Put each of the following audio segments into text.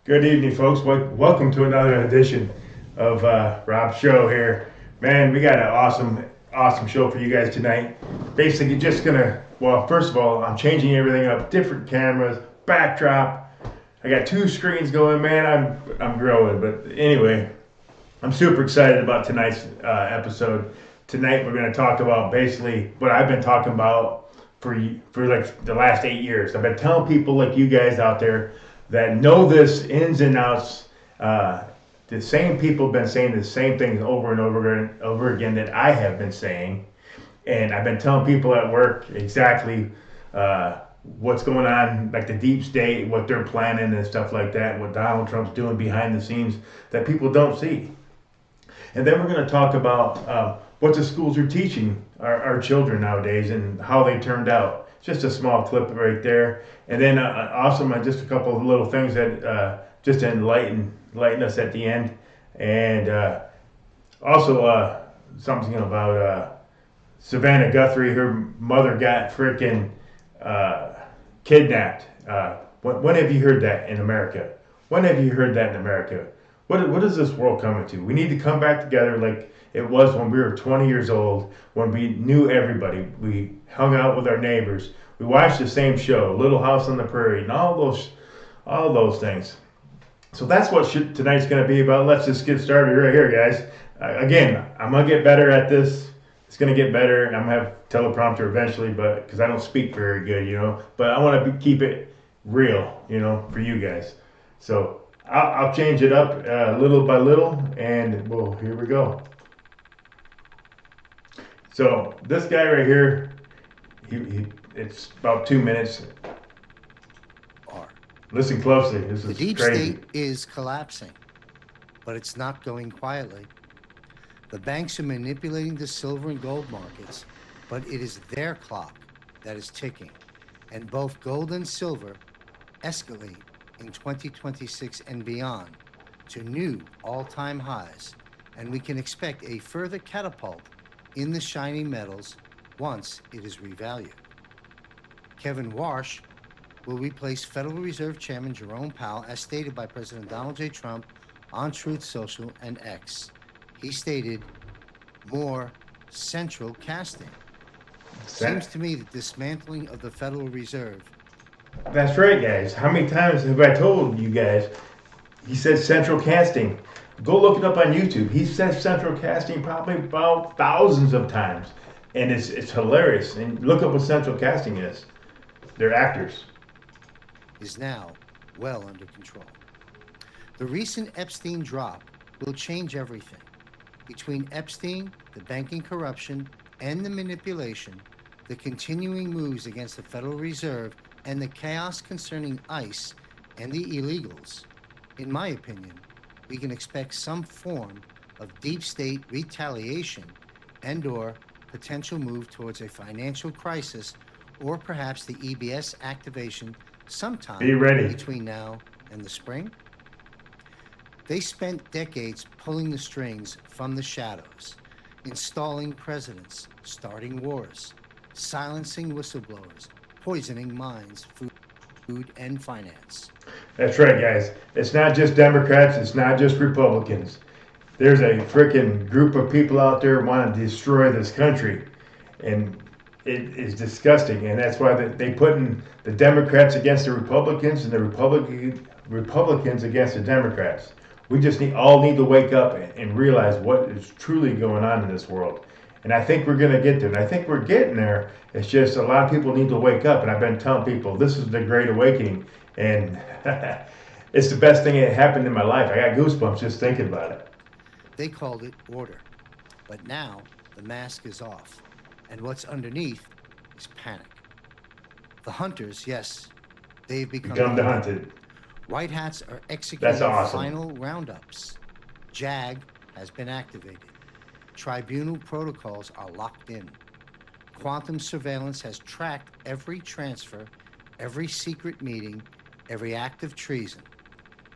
Good evening, folks. Welcome to another edition of Rob's show here. Man, we got an awesome show for you guys tonight. Basically, just first of all, I'm changing everything up, different cameras, backdrop. I got two screens going, man. I'm growing, but anyway, I'm super excited about tonight's episode. Tonight, we're going to talk about basically what I've been talking about for like the last 8 years. I've been telling people like you guys out there that know this ins and outs. The same people have been saying the same things over and over again that I have been saying, and I've been telling people at work exactly what's going on, like the deep state, what they're planning and stuff like that, what Donald Trump's doing behind the scenes that people don't see. And then we're going to talk about what the schools are teaching our children nowadays and how they turned out. Just a small clip right there. And then also just a couple of little things that just to enlighten us at the end. And also something about Savannah Guthrie. Her mother got freaking kidnapped. When have you heard that in America? When have you heard that in America? What is this world coming to? We need to come back together like it was when we were 20 years old, when we knew everybody. We hung out with our neighbors. We watched the same show, Little House on the Prairie, and all those things. So that's what tonight's going to be about. Let's just get started right here, guys. Again, I'm going to get better at this. It's going to get better. I'm going to have teleprompter eventually, but because I don't speak very good. But I want to keep it real, for you guys. So I'll change it up little by little, and well, here we go. So this guy right here, it's about 2 minutes. Listen closely. This is The deep crazy. state is collapsing, but it's not going quietly. The banks are manipulating the silver and gold markets, but it is their clock that is ticking, and both gold and silver escalate in 2026 and beyond to new all-time highs, and we can expect a further catapult in the shiny metals once it is revalued. Kevin Warsh will replace Federal Reserve Chairman Jerome Powell, as stated by President Donald J. Trump on Truth Social and X. He stated, more central casting. Seems to me that dismantling of the Federal Reserve. That's right, guys. How many times have I told you guys? He says central casting. Go look it up on YouTube. He says central casting probably about thousands of times, and it's hilarious. And look up what central casting is. They're actors. Is now well under control. The recent Epstein drop will change everything. Between Epstein, the banking corruption, and the manipulation, the continuing moves against the Federal Reserve, and the chaos concerning ICE and the illegals, in my opinion, we can expect some form of deep state retaliation and/or potential move towards a financial crisis, or perhaps the EBS activation sometime between now and the spring. They spent decades pulling the strings from the shadows, installing presidents, starting wars, silencing whistleblowers, poisoning minds, food, and finance. That's right, guys. It's not just Democrats. It's not just Republicans. There's a freaking group of people out there want to destroy this country, and it is disgusting. And that's why they put in the Democrats against the Republicans and the Republicans against the Democrats. We just all need to wake up and realize what is truly going on in this world. And I think we're going to get there. And I think we're getting there. It's just a lot of people need to wake up. And I've been telling people this is the Great Awakening. And it's the best thing that happened in my life. I got goosebumps just thinking about it. They called it order. But now the mask is off. And what's underneath is panic. The hunters, yes, they've become the hunted. White hats are executing awesome. final roundups. JAG has been activated. Tribunal protocols are locked in. Quantum surveillance has tracked every transfer, every secret meeting, every act of treason.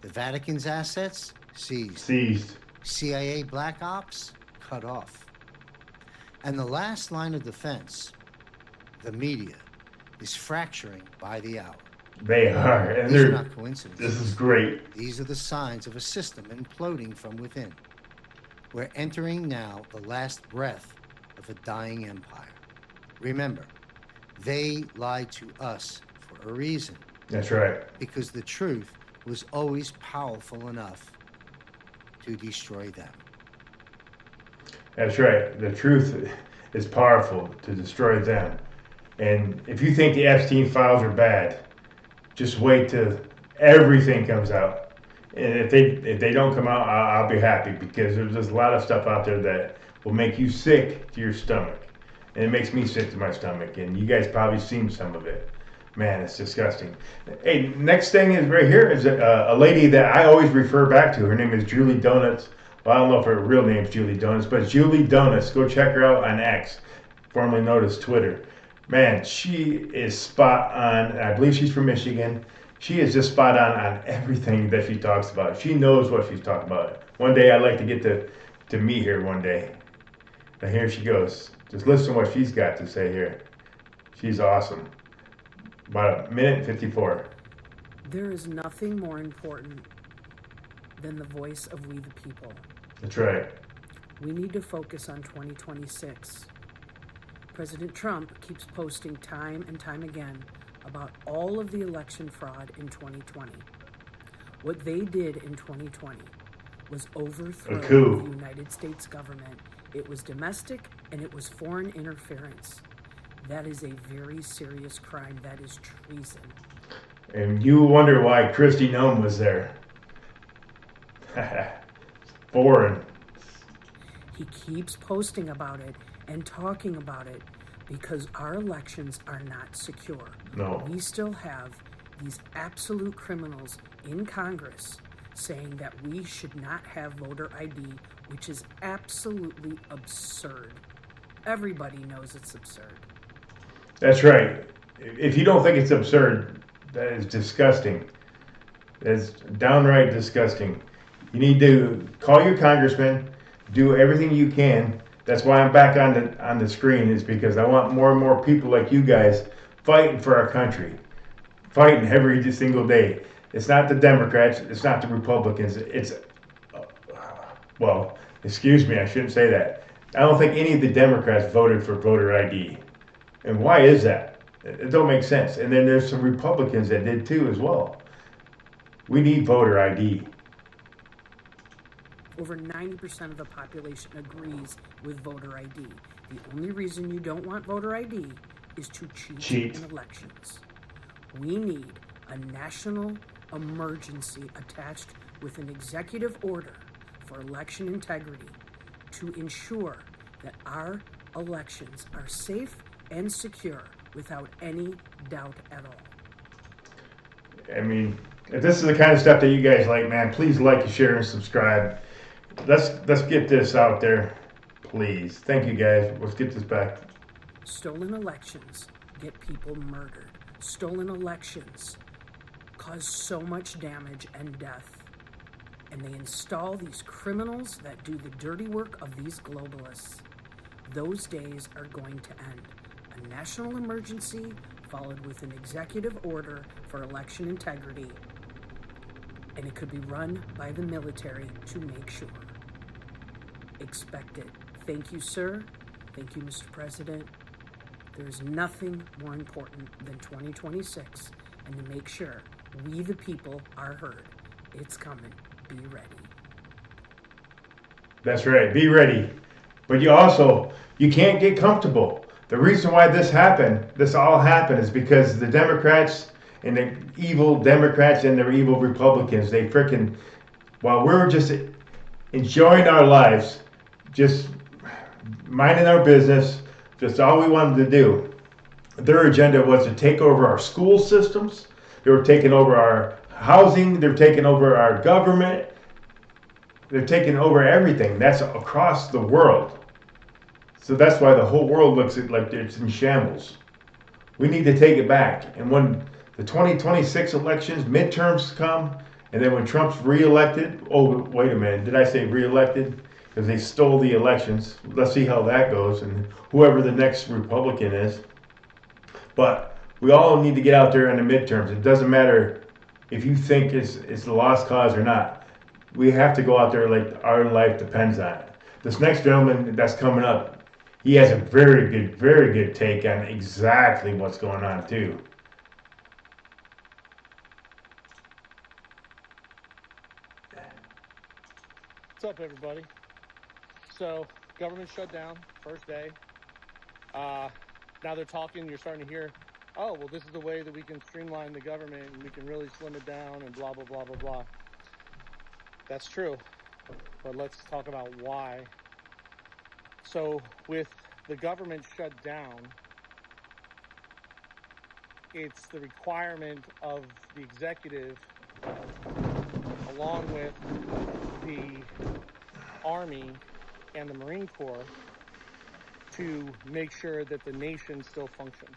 The Vatican's assets seized. CIA black ops cut off. And the last line of defense, the media, is fracturing by the hour. They are, and These are they're. not This is coincidences. great. These are the signs of a system imploding from within. We're entering now the last breath of a dying empire. Remember, they lied to us for a reason, That's right. because the truth was always powerful enough to destroy them. That's right. The truth is powerful to destroy them. And if you think the Epstein files are bad, just wait till everything comes out. And if they don't come out, I'll be happy, because there's just a lot of stuff out there that will make you sick to your stomach, and it makes me sick to my stomach. And you guys probably seen some of it. Man, it's disgusting. Hey, next thing is right here is a lady that I always refer back to. Her name is Julie Donuts. Well, I don't know if her real name is Julie Donuts, but it's Julie Donuts. Go check her out on X, formerly known as Twitter. Man, she is spot on. I believe she's from Michigan. She is just spot on everything that she talks about. She knows what she's talking about. One day I'd like to get to meet her one day. And here she goes. Just listen to what she's got to say here. She's awesome. About a minute and 54. There is nothing more important than the voice of we the people. That's right. We need to focus on 2026. President Trump keeps posting time and time again about all of the election fraud in 2020. What they did in 2020 was overthrow the United States government. It was domestic and it was foreign interference. That is a very serious crime. That is treason. And you wonder why Kristi Noem was there. Foreign. He keeps posting about it and talking about it because our elections are not secure. No. We still have these absolute criminals in Congress saying that we should not have voter ID, which is absolutely absurd. Everybody knows it's absurd. That's right. If you don't think it's absurd, that is disgusting. That's downright disgusting. You need to call your congressman, do everything you can. That's why I'm back on the screen, is because I want more and more people like you guys fighting for our country, fighting every single day. It's not the Democrats, it's not the Republicans. It's well, excuse me, I shouldn't say that. I don't think any of the Democrats voted for voter ID. And why is that? It don't make sense. And then there's some Republicans that did too as well. We need voter ID. Over 90% of the population agrees with voter ID. The only reason you don't want voter ID is to cheat in elections. We need a national emergency attached with an executive order for election integrity to ensure that our elections are safe and secure without any doubt at all. I mean, if this is the kind of stuff that you guys like, man, please like, share, and subscribe. Let's get this out there, please. Thank you, guys. Let's get this back. Stolen elections get people murdered. Stolen elections cause so much damage and death. And they install these criminals that do the dirty work of these globalists. Those days are going to end. A national emergency followed with an executive order for election integrity. And it could be run by the military to make sure. Expect it. Thank you, sir. Thank you, Mr. President. There is nothing more important than 2026 and to make sure we the people are heard. It's coming. Be ready. That's right. Be ready. But you can't get comfortable. The reason why this all happened is because the Democrats and the evil Democrats and their evil Republicans, while we're just enjoying our lives, just minding our business, just all we wanted to do, their agenda was to take over our school systems. They were taking over our housing. They're taking over our government. They're taking over everything. That's across the world. So that's why the whole world looks like it's in shambles. We need to take it back. And when the 2026 elections, midterms come, and then when Trump's reelected, oh, wait a minute, did I say reelected? Because they stole the elections. Let's see how that goes, and whoever the next Republican is. But We all need to get out there in the midterms. It doesn't matter if you think it's a lost cause or not. We have to go out there like our life depends on it. This next gentleman that's coming up, he has a very good take on exactly what's going on too. What's up, everybody? So, government shut down, first day. Now they're talking, you're starting to hear, oh, well, this is the way that we can streamline the government and we can really slim it down and blah, blah, blah, blah, blah. That's true. But let's talk about why. So, with the government shut down, it's the requirement of the executive, along with the Army and the Marine Corps, to make sure that the nation still functions.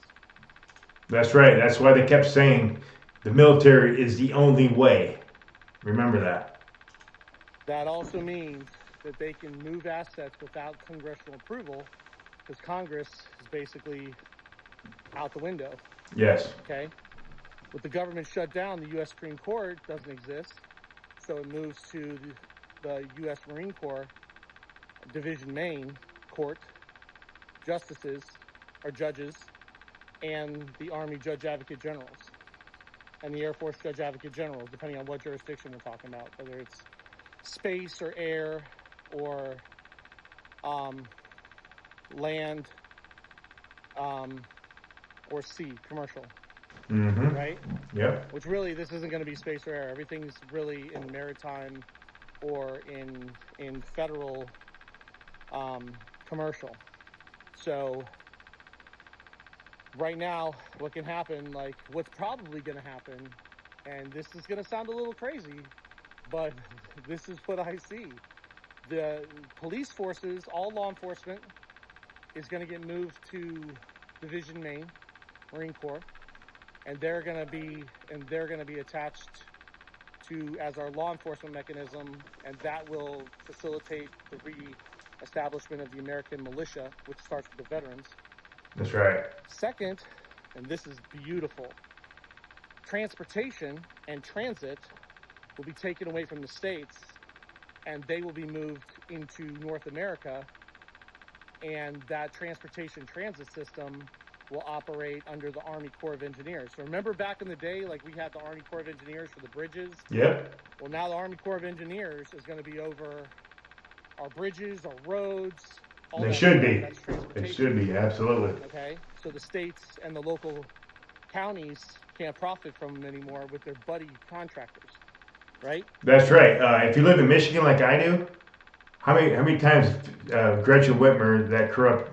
That's right. That's why they kept saying the military is the only way. Remember that. That also means that they can move assets without congressional approval, because Congress is basically out the window. Yes. Okay? With the government shut down, the U.S. Supreme Court doesn't exist, so it moves to the U.S. Marine Corps Division Main Court justices or judges, and the Army Judge Advocate Generals, and the Air Force Judge Advocate Generals, depending on what jurisdiction we're talking about, whether it's space or air or land or sea, commercial. Mm-hmm. Right? Yep. Which really, this isn't going to be space or air. Everything's really in maritime or in federal commercial. So right now, what can happen, like what's probably going to happen, and this is going to sound a little crazy, but this is what I see. The police forces, all law enforcement, is going to get moved to Division Main, Marine Corps, and they're going to be attached to as our law enforcement mechanism, and that will facilitate the re-establishment of the American militia, which starts with the veterans. That's right. Second, and this is beautiful, transportation and transit will be taken away from the states, and they will be moved into North America, and that transportation transit system will operate under the Army Corps of Engineers. So remember back in the day, like we had the Army Corps of Engineers for the bridges? Yep. Well, now the Army Corps of Engineers is going to be over our bridges, our roads, all They that should stuff. be. That's transportation. They should be, absolutely. Okay? So the states and the local counties can't profit from them anymore with their buddy contractors, right? That's right. If you live in Michigan like I do, how many times Gretchen Whitmer, that corrupt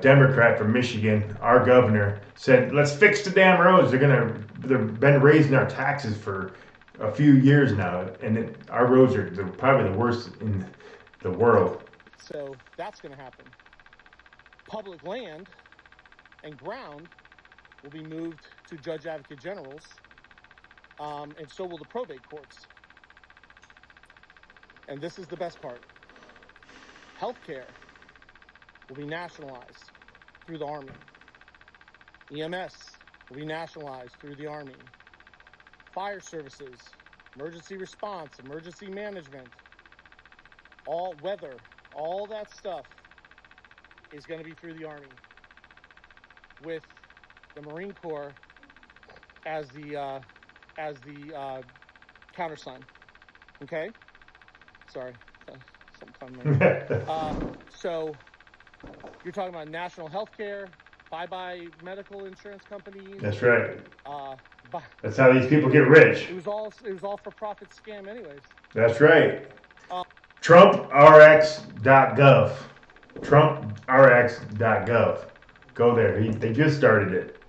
Democrat from Michigan, our governor, said, "Let's fix the damn roads." They've been raising our taxes for a few years now, and our roads are probably the worst in the world. So that's going to happen. Public land and ground will be moved to Judge Advocate Generals, and so will the probate courts. And this is the best part. Healthcare will be nationalized through the Army. EMS will be nationalized through the Army. Fire services, emergency response, emergency management, all weather, all that stuff is going to be through the Army, with the Marine Corps as the countersign. Okay? Sorry, something so you're talking about national health care, bye-bye medical insurance companies. That's right. But That's how these people get rich. It was all for profit scam anyways. That's right. TrumpRx.gov. TrumpRx.gov. Go there. They just started it.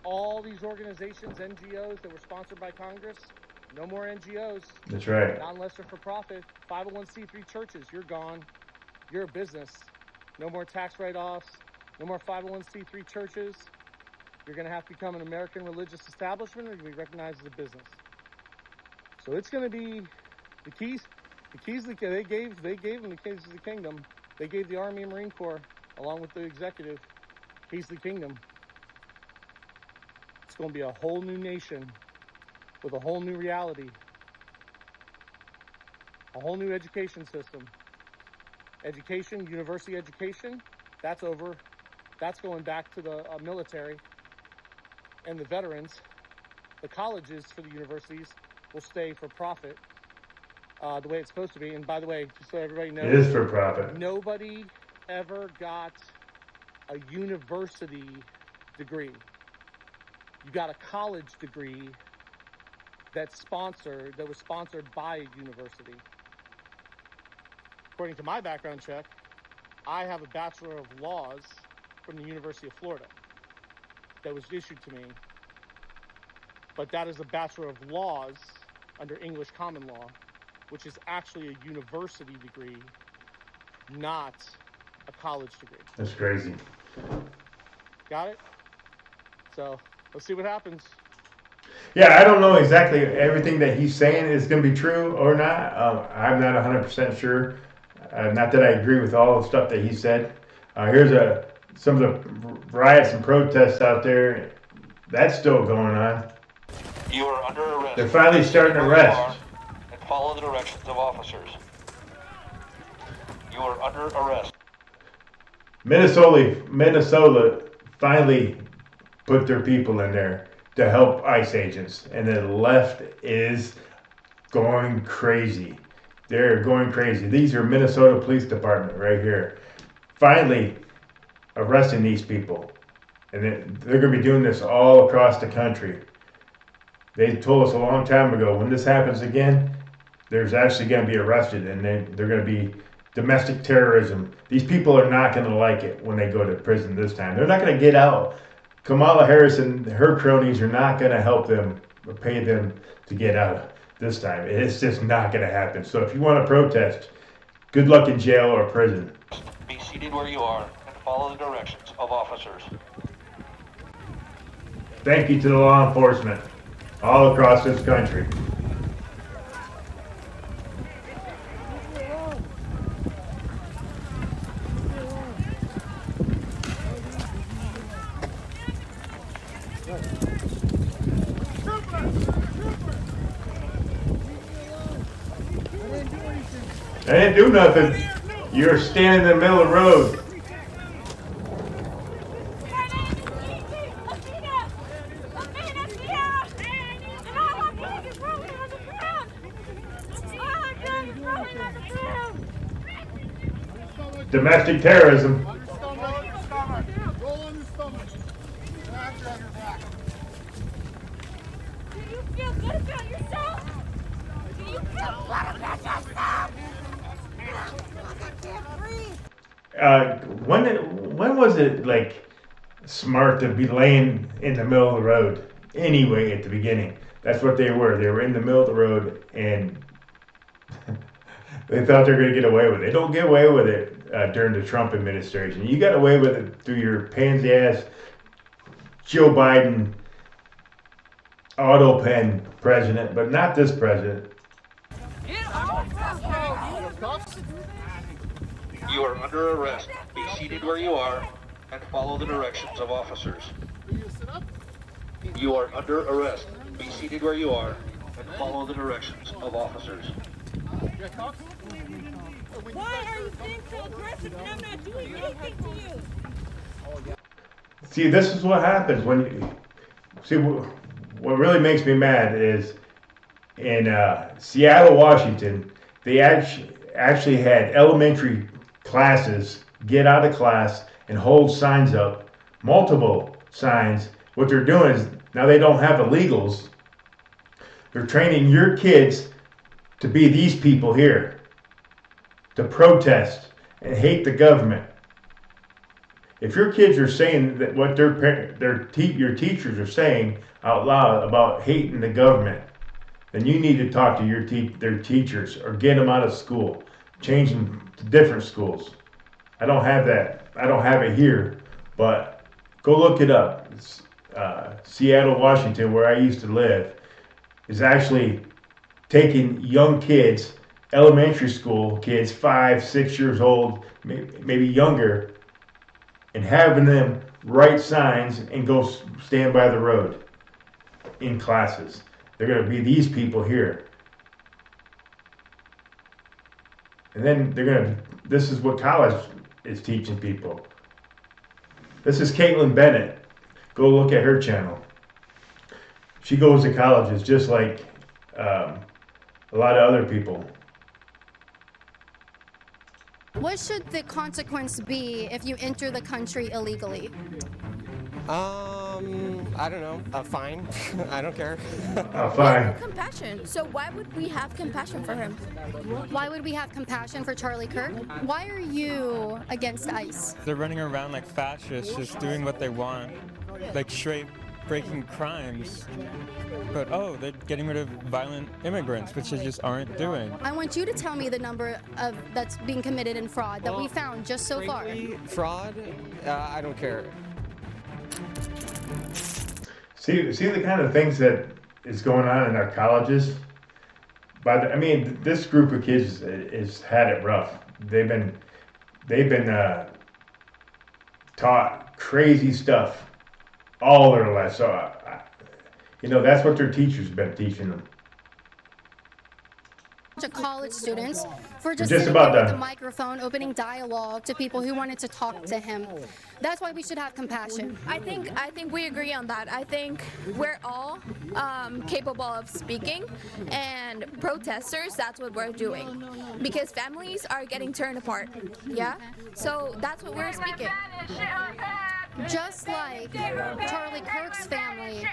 All these organizations, NGOs that were sponsored by Congress, no more NGOs. That's right. Not unless they're for profit. 501c3 churches, you're gone. You're a business. No more tax write-offs. No more 501c3 churches. You're going to have to become an American religious establishment, or you're going to be recognized as a business. So it's going to be the keys. The keys that they gave them the keys to the kingdom. They gave the Army and Marine Corps, along with the executive, keys to the kingdom. It's going to be a whole new nation with a whole new reality, a whole new education system. Education, university education, that's over. That's going back to the military and the veterans. The colleges for the universities will stay for profit, the way it's supposed to be. And by the way, just so everybody knows, It is for profit. nobody ever got a university degree. You got a college degree that was sponsored by a university. According to my background check, I have a Bachelor of Laws from the University of Florida that was issued to me. But that is a Bachelor of Laws under English Common Law, which is actually a university degree, not a college degree. That's crazy. Got it? So let's see what happens. Yeah, I don't know exactly everything that he's saying is going to be true or not. I'm not 100% sure. Not that I agree with all the stuff that he said. Here's some of the riots and protests out there. That's still going on. You are under arrest. They're finally starting to arrest. And follow the directions of officers. You are under arrest. Minnesota finally put their people in there to help ICE agents, and the left is going crazy. They're going crazy. These are Minnesota Police Department right here, finally arresting these people, and they're going to be doing this all across the country. They told us a long time ago, when this happens again, there's actually going to be arrested, and they're going to be domestic terrorism. These people are not going to like it when they go to prison this time. They're not going to get out. Kamala Harris and her cronies are not going to help them or pay them to get out this time. It's just not going to happen. So if you want to protest, good luck in jail or prison. Be seated where you are and follow the directions of officers. Thank you to the law enforcement all across this country. I didn't do nothing. You're standing in the middle of the road. Domestic terrorism. Roll on your stomach. Roll on your stomach. Hands on your back. Do you feel good about yourself? Do you feel good about yourself? I can't breathe. When was it like smart to be laying in the middle of the road? Anyway, at the beginning, that's what they were. They were in the middle of the road, and they thought they were going to get away with it. They don't get away with it during the Trump administration. You got away with it through your pansy ass Joe Biden auto pen president, but not this president. You are under arrest. Be seated where you are and follow the directions of officers. You are under arrest. Be seated where you are and follow the directions of officers. Why are you being so aggressive and I'm not doing anything to you? See, this is what happens when you see. What really makes me mad is in Seattle, Washington, they actually had elementary classes get out of class and hold signs up, multiple signs. What they're doing is now they don't have illegals. They're training your kids to be these people here, to protest and hate the government. If your kids are saying that what your teachers are saying out loud about hating the government, then you need to talk to their teachers or get them out of school, change them to different schools. I don't have that. I don't have it here, but go look it up. Seattle, Washington, where I used to live, is actually taking young kids, elementary school kids, 5, 6 years old, maybe younger, and having them write signs and go stand by the road. in classes. They're going to be these people here. And then this is what college is teaching people. This is Caitlin Bennett. Go look at her channel. She goes to colleges just like a lot of other people. What should the consequence be if you enter the country illegally? I don't know. A fine. I don't care. Fine. Compassion. So why would we have compassion for him? Why would we have compassion for Charlie Kirk? Why are you against ICE? They're running around like fascists, just doing what they want, like straight breaking crimes. But they're getting rid of violent immigrants, which they just aren't doing. I want you to tell me the number of that's being committed in fraud that we found just so far. Fraud? I don't care. See the kind of things that is going on in our colleges. This group of kids has had it rough. They've been taught crazy stuff all their life. So, that's what their teachers have been teaching them. To college students for just Just sitting about there with done. the microphone, opening dialogue to people who wanted to talk to him. That's why we should have compassion. I think we agree on that. I think we're all capable of speaking, and protesters, that's what we're doing. Because families are getting torn apart. Yeah? So that's what we're speaking. Just like Charlie Kirk's family,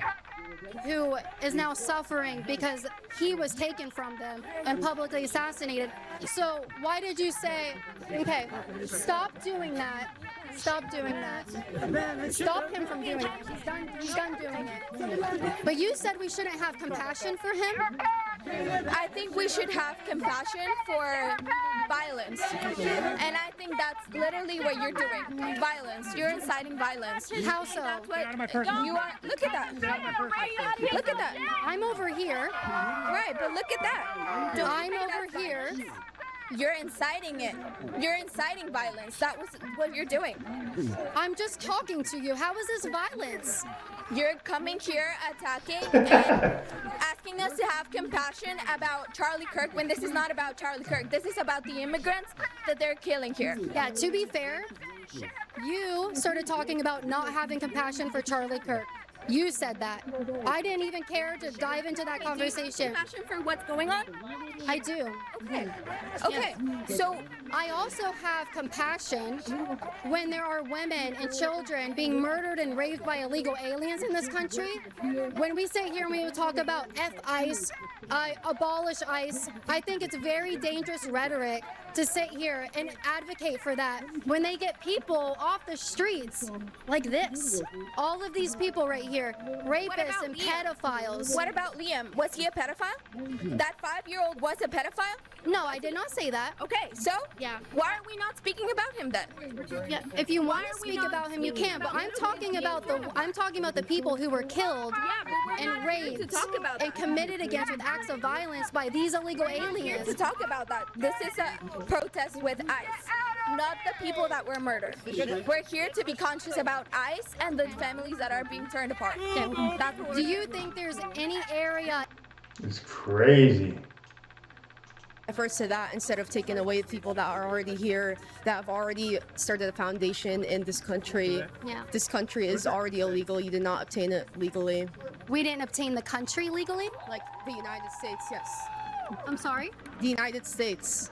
who is now suffering because he was taken from them and publicly assassinated. So why did you say, okay, stop doing that. Stop doing that. Stop him from doing it. He's done doing it. But you said we shouldn't have compassion for him? I think we should have compassion for violence. And I think that's literally what you're doing. Violence. You're inciting violence. How so? That's what you are. Look at that. Look at that. I'm over here. Right, but look at that. I'm over here. You're inciting it. You're inciting violence. That was what you're doing. I'm just talking to you. How is this violence? You're coming here attacking and asking us to have compassion about Charlie Kirk when this is not about Charlie Kirk. This is about the immigrants that they're killing here. Yeah, to be fair, you started talking about not having compassion for Charlie Kirk. You said that. I didn't even care to dive into that conversation. Compassion for what's going on? I do. Okay. So I also have compassion when there are women and children being murdered and raped by illegal aliens in this country. When we sit here and we talk about F ICE, abolish ICE, I think it's very dangerous rhetoric to sit here and advocate for that when they get people off the streets like this. All of these people right here, rapists and pedophiles. What about Liam? Was he a pedophile? That 5-year-old was a pedophile? No, I did not say that. Okay, so Yeah. why are we not speaking about him then? Yeah, if you want to speak about him, you can. But I'm talking about the people who were killed and raped and committed against with acts of violence by these illegal Here aliens. to talk about that. This is a protest with ICE, not the people that were murdered. We're here to be conscious about ICE and the families that are being torn apart. That's what Do you think there's any area? It's crazy. Efforts to that instead of taking away people that are already here, that have already started a foundation in this country. Yeah. This country is already illegal. You did not obtain it legally. We didn't obtain the country legally? Like the United States, yes. I'm sorry? The United States.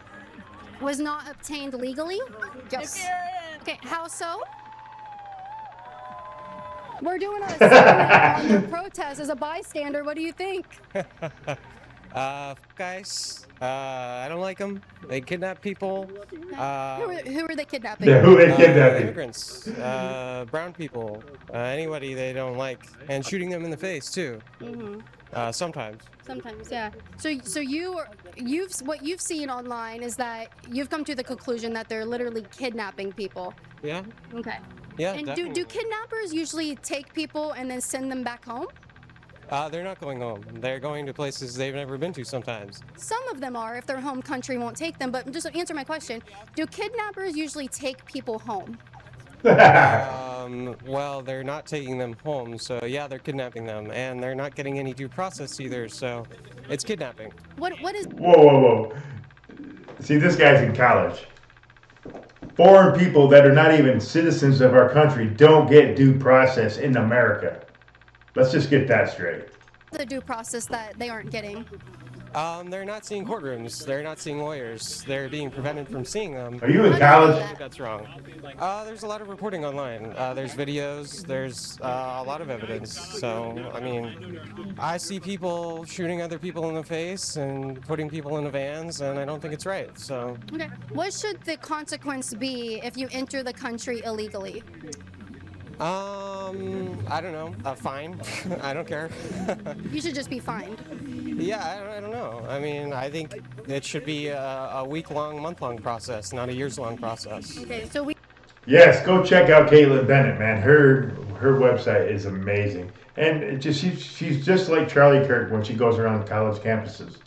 Was not obtained legally? Yes. Okay, how so? We're doing a segment on the protest as a bystander. What do you think? Guys, I don't like them. They kidnap people. Who are they kidnapping? Yeah, who they kidnapping? Immigrants, brown people, anybody they don't like, and shooting them in the face too. Sometimes. Sometimes, yeah. So what you've seen online is that you've come to the conclusion that they're literally kidnapping people. Yeah. Okay. Yeah. And definitely. do kidnappers usually take people and then send them back home? They're not going home. They're going to places they've never been to sometimes. Some of them are if their home country won't take them, but just answer my question. Do kidnappers usually take people home? Well, they're not taking them home, so yeah, they're kidnapping them, and they're not getting any due process either, so it's kidnapping. What is? Whoa. See, this guy's in college. Foreign people that are not even citizens of our country don't get due process in America. Let's just get that straight. The due process that they aren't getting? They're not seeing courtrooms. They're not seeing lawyers. They're being prevented from seeing them. Are you in college? I think that's wrong. There's a lot of reporting online. There's videos. There's a lot of evidence. So, I mean, I see people shooting other people in the face and putting people in the vans, and I don't think it's right. So. Okay. What should the consequence be if you enter the country illegally? I don't know. A fine. I don't care. You should just be fined. Yeah, I don't know. I mean, I think it should be a week-long, month-long process, not a years-long process. Okay, so we. Yes, go check out Caitlin Bennett, man. Her website is amazing, and it just she's just like Charlie Kirk when she goes around college campuses.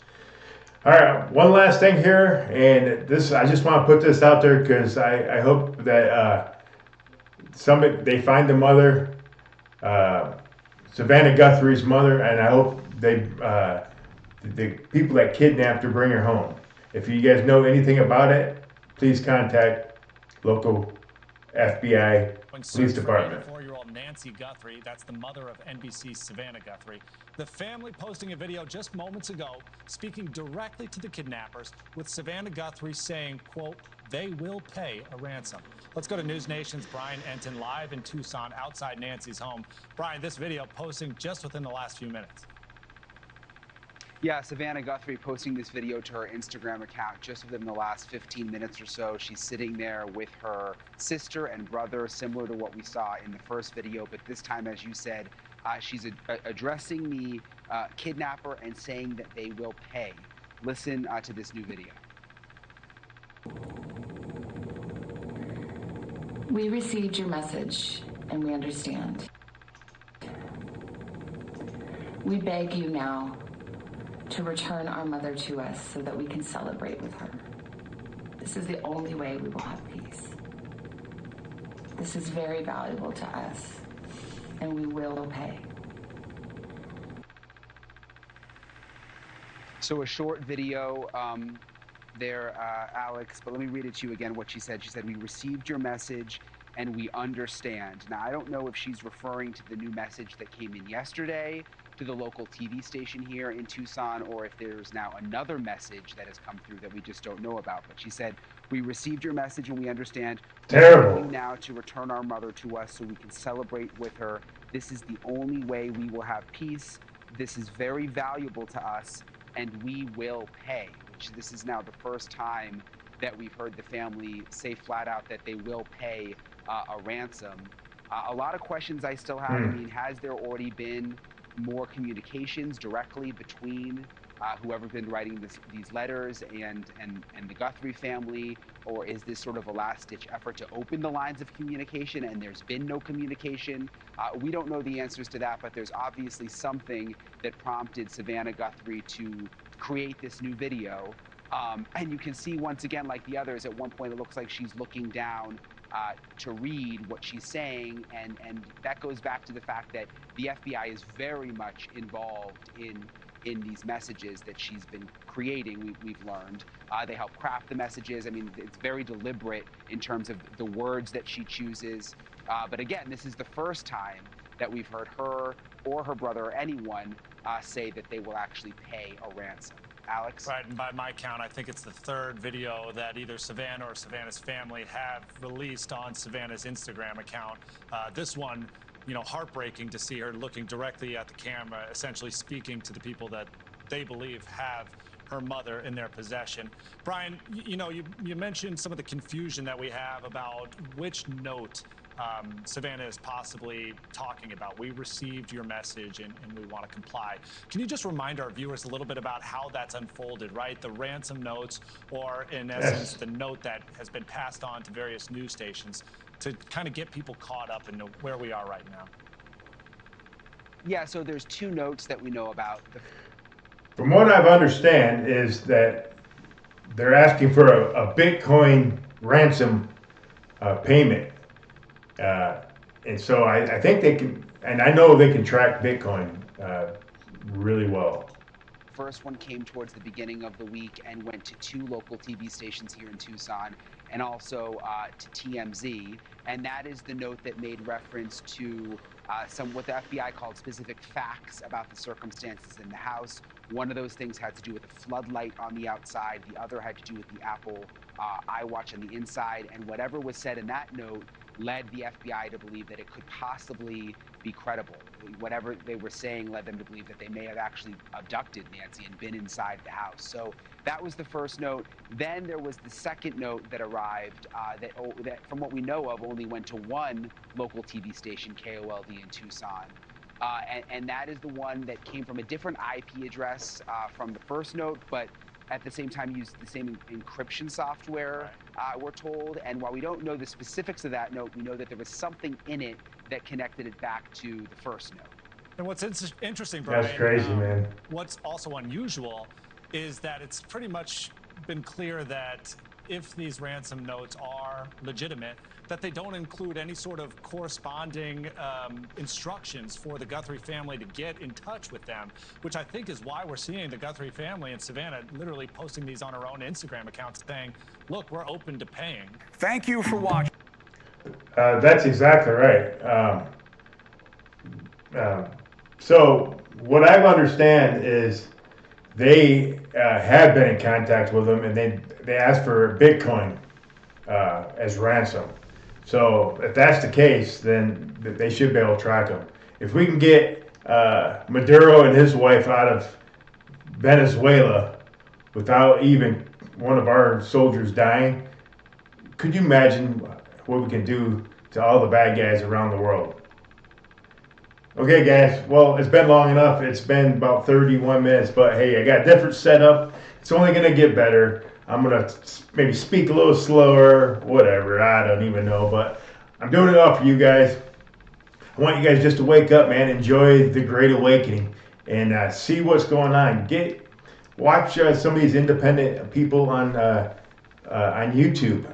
All right, one last thing here, and this I just want to put this out there because I hope that they find the mother, Savannah Guthrie's mother, and I hope the people that kidnapped her bring her home. If you guys know anything about it, please contact local FBI police department. 84-year-old Nancy Guthrie, that's the mother of NBC's Savannah Guthrie. The family posting a video just moments ago speaking directly to the kidnappers, with Savannah Guthrie saying, quote, "They will pay a ransom." Let's go to News Nation's Brian Enton live in Tucson outside Nancy's home. Brian, this video posting just within the last few minutes. Yeah, Savannah Guthrie posting this video to her Instagram account just within the last 15 minutes or so. She's sitting there with her sister and brother, similar to what we saw in the first video, but this time, as you said, she's addressing the kidnapper and saying that they will pay. Listen to this new video. We received your message, and we understand. We beg you now to return our mother to us so that we can celebrate with her. This is the only way we will have peace. This is very valuable to us, and we will pay. So a short video there, Alex, but let me read it to you again, what she said. She said, "We received your message and we understand." Now, I don't know if she's referring to the new message that came in yesterday to the local TV station here in Tucson, or if there's now another message that has come through that we just don't know about. But she said, "We received your message and we understand. Terrible. We're begging now to return our mother to us so we can celebrate with her. This is the only way we will have peace. This is very valuable to us, and we will pay." Which this is now the first time that we've heard the family say flat out that they will pay a ransom. A lot of questions I still have. I mean, has there already been more communications directly between whoever's been writing these letters and the Guthrie family, or is this sort of a last-ditch effort to open the lines of communication and there's been no communication? We don't know the answers to that, but there's obviously something that prompted Savannah Guthrie to create this new video. And you can see once again, like the others, at one point it looks like she's looking down to read what she's saying, and that goes back to the fact that the FBI is very much involved in these messages that she's been creating. We've learned they help craft the messages. I mean, it's very deliberate in terms of the words that she chooses. But again, this is the first time that we've heard her or her brother or anyone say that they will actually pay a ransom. Alex? Right, and by my count, I think it's the third video that either Savannah or Savannah's family have released on Savannah's Instagram account. This one, you know, heartbreaking to see her looking directly at the camera, essentially speaking to the people that they believe have her mother in their possession. Brian, you know, you mentioned some of the confusion that we have about which note Savannah is possibly talking about. We received your message and we want to comply. Can you just remind our viewers a little bit about how that's unfolded, right? The ransom notes, or in essence, the note that has been passed on to various news stations to kind of get people caught up in where we are right now. Yeah, so there's two notes that we know about. From what I understand is that they're asking for a Bitcoin ransom payment. And so I think they can, and I know they can track Bitcoin really well. First one came towards the beginning of the week and went to 2 local TV stations here in Tucson and also to TMZ. And that is the note that made reference to some what the FBI called specific facts about the circumstances in the house. One of those things had to do with a floodlight on the outside. The other had to do with the Apple iWatch on the inside. And whatever was said in that note led the FBI to believe that it could possibly be credible. Whatever they were saying led them to believe that they may have actually abducted Nancy and been inside the house. So that was the first note. Then there was the second note that arrived that from what we know of, only went to one local TV station, KOLD in Tucson. And that is the one that came from a different IP address from the first note, but at the same time used the same encryption software, we're told. And while we don't know the specifics of that note, we know that there was something in it that connected it back to the first note. And what's interesting, Brian, that's crazy, man. What's also unusual is that it's pretty much been clear that if these ransom notes are legitimate, that they don't include any sort of corresponding instructions for the Guthrie family to get in touch with them, which I think is why we're seeing the Guthrie family in Savannah literally posting these on our own Instagram accounts saying, look, we're open to paying. Thank you for watching. That's exactly right. So what I understand is they have been in contact with them, and they asked for Bitcoin as ransom. So if that's the case, then they should be able to track them. If we can get Maduro and his wife out of Venezuela without even one of our soldiers dying, could you imagine what we can do to all the bad guys around the world? Okay, guys. Well, it's been long enough. It's been about 31 minutes, but hey, I got a different setup. It's only going to get better. I'm going to maybe speak a little slower, whatever. I don't even know, but I'm doing it all for you guys. I want you guys just to wake up, man. Enjoy the Great Awakening and see what's going on. Watch some of these independent people on YouTube.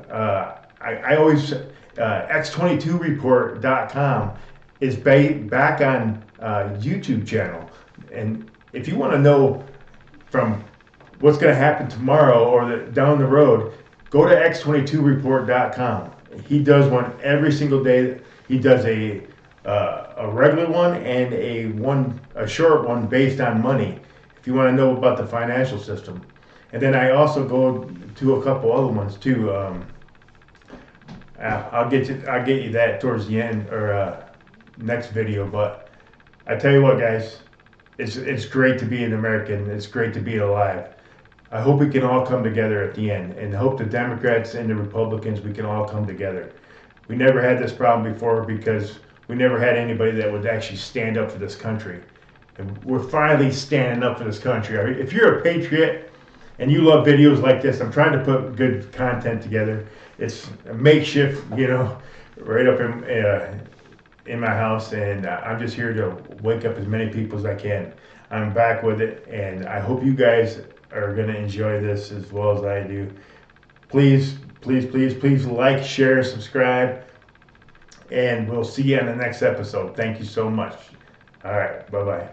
I always x22report.com is back on YouTube channel, and if you want to know from what's going to happen tomorrow or down the road, go to x22report.com. He does one every single day. He does a regular one and a short one based on money. If you want to know about the financial system, and then I also go to a couple other ones too. I'll get you that towards the end or next video. But I tell you what, guys, it's great to be an American. It's great to be alive. I hope we can all come together at the end, and hope the Democrats and the Republicans, we can all come together. We never had this problem before because we never had anybody that would actually stand up for this country. And we're finally standing up for this country. I mean, if you're a patriot and you love videos like this, I'm trying to put good content together. It's a makeshift, right up in my house, and I'm just here to wake up as many people as I can. I'm back with it, and I hope you guys are going to enjoy this as well as I do. Please, please, please, please like, share, subscribe, and we'll see you on the next episode. Thank you so much. All right, bye-bye.